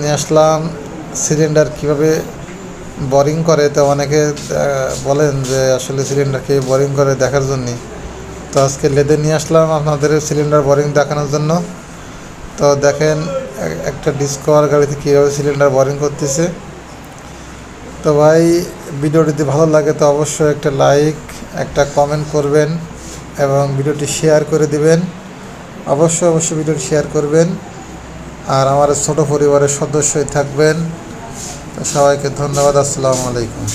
নিয়ে আসলাম সিলিন্ডার কিভাবে বোরিং করে। তো অনেকে বলেন যে আসলে সিলিন্ডার কীভাবে বোরিং করে দেখার জন্যে। তো আজকে লেদে নিয়ে আসলাম আপনাদের সিলিন্ডার বোরিং দেখানোর জন্য। তো দেখেন একটা ডিসকভার গাড়িতে কীভাবে সিলিন্ডার বোরিং করতেছে। তো ভাই, ভিডিওটি যদি ভালো লাগে তো অবশ্যই একটা লাইক, একটা কমেন্ট করবেন এবং ভিডিওটি শেয়ার করে দিবেন। অবশ্যই ভিডিওটি শেয়ার করবেন আর আমার ছোট পরিবারের সদস্যই থাকবেন। সবাইকে ধন্যবাদ। আসসালামু আলাইকুম।